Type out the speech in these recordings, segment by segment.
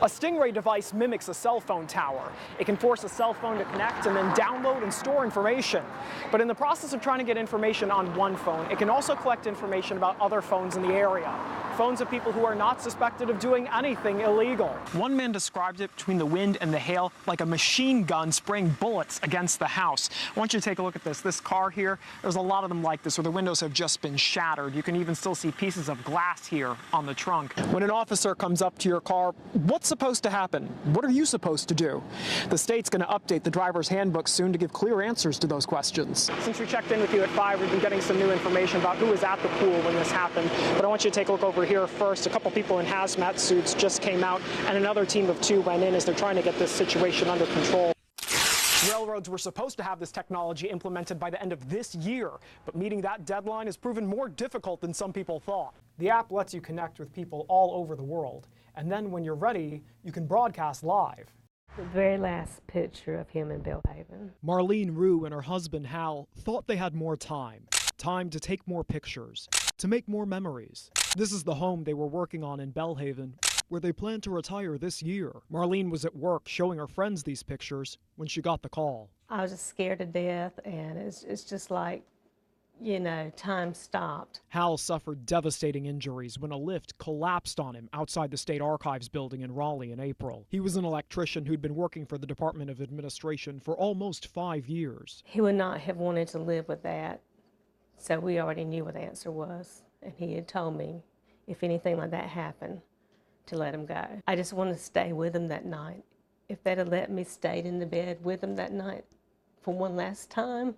A Stingray device mimics a cell phone tower. It can force a cell phone to connect and then download and store information. But in the process of trying to get information on one phone, it can also collect information about other phones in the area. Phones of people who are not suspected of doing anything illegal. One man described it between the wind and the hail like a machine gun spraying bullets against the house. I want you to take a look at this. This car here, there's a lot of them like this where the windows have just been shattered. You can even still see pieces of glass here on the trunk. When an officer comes up to your car, what's supposed to happen? What are you supposed to do? The state's going to update the driver's handbook soon to give clear answers to those questions. Since we checked in with you at 5, we've been getting some new information about who was at the pool when this happened. But I want you to take a look over here first. A couple people in hazmat suits just came out, and another team of 2 went in as they're trying to get this situation under control. Railroads were supposed to have this technology implemented by the end of this year, but meeting that deadline has proven more difficult than some people thought. The app lets you connect with people all over the world, and then when you're ready, you can broadcast live. The very last picture of him in Belhaven. Marlene Rue and her husband Hal thought they had more time to take more pictures, to make more memories. This is the home they were working on in Belhaven, where they plan to retire this year. Marlene was at work showing her friends these pictures when she got the call. I was just scared to death, and it's just like, you know, time stopped. Hal suffered devastating injuries when a lift collapsed on him outside the State Archives building in Raleigh in April. He was an electrician who'd been working for the Department of Administration for almost 5 years. He would not have wanted to live with that, so we already knew what the answer was, and he had told me if anything like that happened, to let him go. I just wanted to stay with him that night. If they'd have let me stay in the bed with him that night for one last time,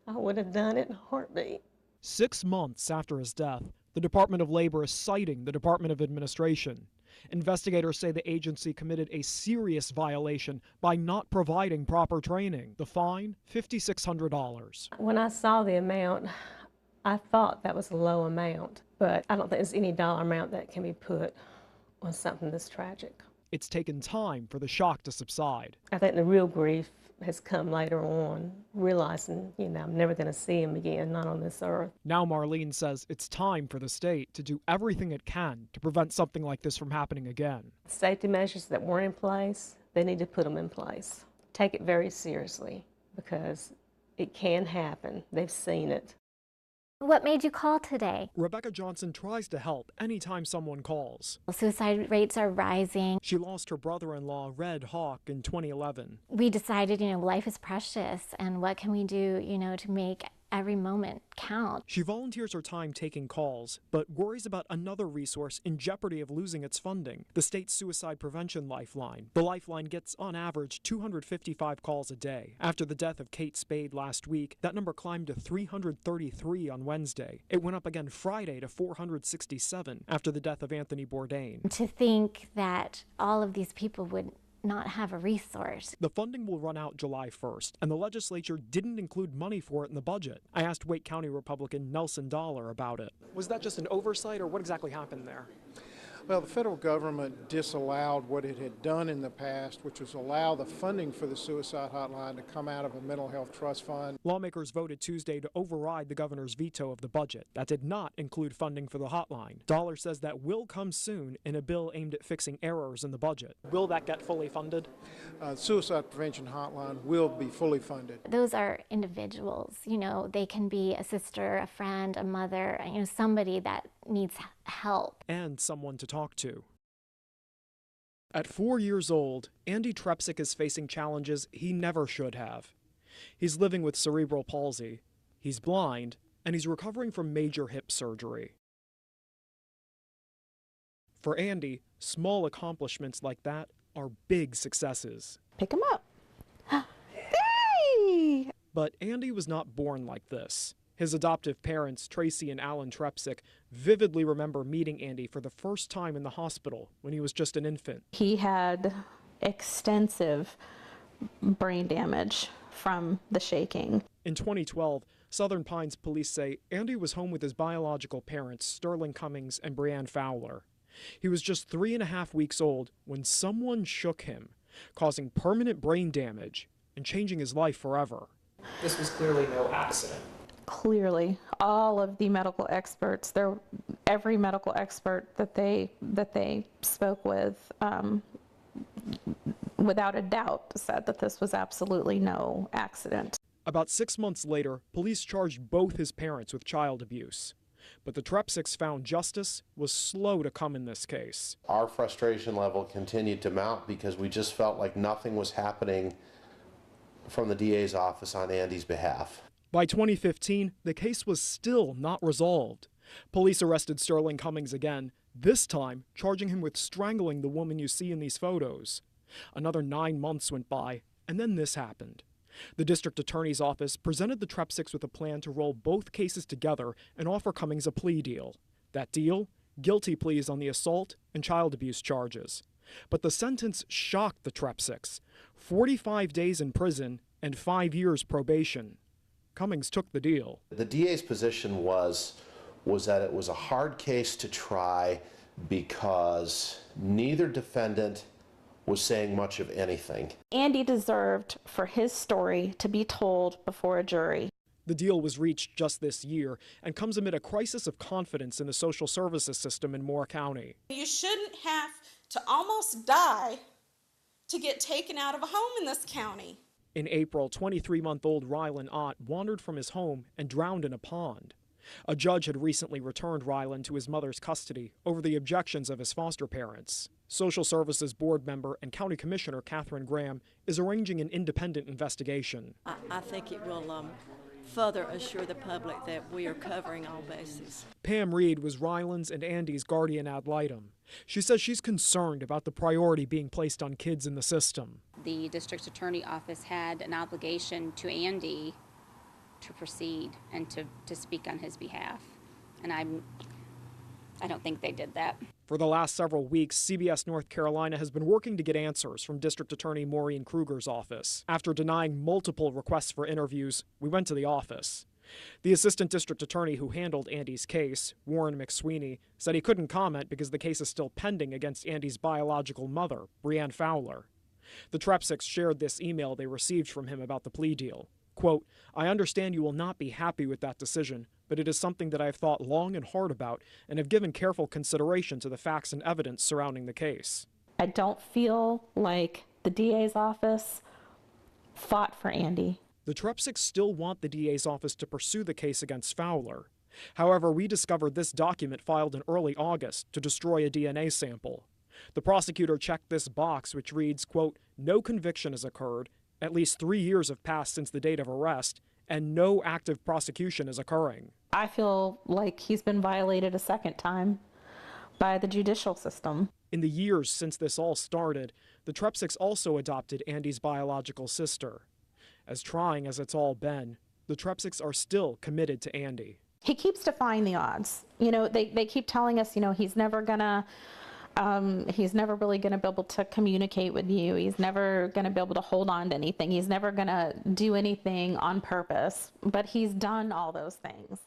I would have done it in a heartbeat. 6 months after his death, the Department of Labor is citing the Department of Administration. Investigators say the agency committed a serious violation by not providing proper training. The fine, $5,600. When I saw the amount, I thought that was a low amount, but I don't think there's any dollar amount that can be put on something this tragic. It's taken time for the shock to subside. I think the real grief has come later on, realizing, you know, I'm never going to see him again, not on this earth. Now Marlene says it's time for the state to do everything it can to prevent something like this from happening again. Safety measures that weren't in place, they need to put them in place. Take it very seriously, because it can happen. They've seen it. What made you call today? Rebecca Johnson tries to help anytime someone calls. Suicide rates are rising. She lost her brother-in-law, Red Hawk, in 2011. We decided, life is precious, and what can we do, to make every moment count. She volunteers her time taking calls, but worries about another resource in jeopardy of losing its funding, the state's suicide prevention lifeline. The lifeline gets, on average, 255 calls a day. After the death of Kate Spade last week, that number climbed to 333 on Wednesday. It went up again Friday to 467 after the death of Anthony Bourdain. To think that all of these people would not have a resource. The funding will run out July 1st, and the legislature didn't include money for it in the budget. I asked Wake County Republican Nelson Dollar about it. Was that just an oversight, or what exactly happened there? Well, the federal government disallowed what it had done in the past, which was allow the funding for the suicide hotline to come out of a mental health trust fund. Lawmakers voted Tuesday to override the governor's veto of the budget. That did not include funding for the hotline. Dollar says that will come soon in a bill aimed at fixing errors in the budget. Will that get fully funded? Suicide prevention hotline will be fully funded. Those are individuals, they can be a sister, a friend, a mother, somebody that needs help. And someone to talk to. At 4 years old, Andy Trepsick is facing challenges he never should have. He's living with cerebral palsy, he's blind, and he's recovering from major hip surgery. For Andy, small accomplishments like that are big successes. Pick him up. Hey! But Andy was not born like this. His adoptive parents, Tracy and Alan Trepsick, vividly remember meeting Andy for the first time in the hospital when he was just an infant. He had extensive brain damage from the shaking. In 2012, Southern Pines police say Andy was home with his biological parents, Sterling Cummings and Brianne Fowler. He was just 3.5 weeks old when someone shook him, causing permanent brain damage and changing his life forever. This was clearly no accident. clearly, all of the medical experts, every medical expert that they spoke with, without a doubt, said that this was absolutely no accident. About 6 months later, police charged both his parents with child abuse. But the Trepsicks found justice was slow to come in this case. Our frustration level continued to mount because we just felt like nothing was happening from the DA's office on Andy's behalf. By 2015, the case was still not resolved. Police arrested Sterling Cummings again, this time charging him with strangling the woman you see in these photos. Another 9 months went by, and then this happened. The district attorney's office presented the Trepsicks with a plan to roll both cases together and offer Cummings a plea deal. That deal? Guilty pleas on the assault and child abuse charges. But the sentence shocked the Trepsicks: 45 days in prison and 5 years probation. Cummings took the deal. The DA's position was that it was a hard case to try because neither defendant was saying much of anything. Andy deserved for his story to be told before a jury. The deal was reached just this year and comes amid a crisis of confidence in the social services system in Moore County. You shouldn't have to almost die to get taken out of a home in this county. In April, 23-month-old Ryland Ott wandered from his home and drowned in a pond. A judge had recently returned Ryland to his mother's custody over the objections of his foster parents. Social Services Board member and County Commissioner Catherine Graham is arranging an independent investigation. I think it will further assure the public that we are covering all bases. Pam Reed was Ryland's and Andy's guardian ad litem. She says she's concerned about the priority being placed on kids in the system. The district attorney office had an obligation to Andy to proceed and to speak on his behalf. And I don't think they did that. For the last several weeks, CBS North Carolina has been working to get answers from District Attorney Maureen Kruger's office. After denying multiple requests for interviews, we went to the office. The assistant district attorney who handled Andy's case, Warren McSweeney, said he couldn't comment because the case is still pending against Andy's biological mother, Breanne Fowler. The Trepsicks shared this email they received from him about the plea deal. Quote, "I understand you will not be happy with that decision, but it is something that I have thought long and hard about and have given careful consideration to the facts and evidence surrounding the case." I don't feel like the DA's office fought for Andy. The Trepsicks still want the DA's office to pursue the case against Fowler. However, we discovered this document filed in early August to destroy a DNA sample. The prosecutor checked this box, which reads, quote, "No conviction has occurred, at least 3 years have passed since the date of arrest, and no active prosecution is occurring." I feel like he's been violated a second time by the judicial system. In the years since this all started, the Trepsicks also adopted Andy's biological sister. As trying as it's all been, the Trepsicks are still committed to Andy. He keeps defying the odds. You know, they keep telling us, you know, he's never really gonna be able to communicate with you. He's never gonna be able to hold on to anything. He's never gonna do anything on purpose, but he's done all those things.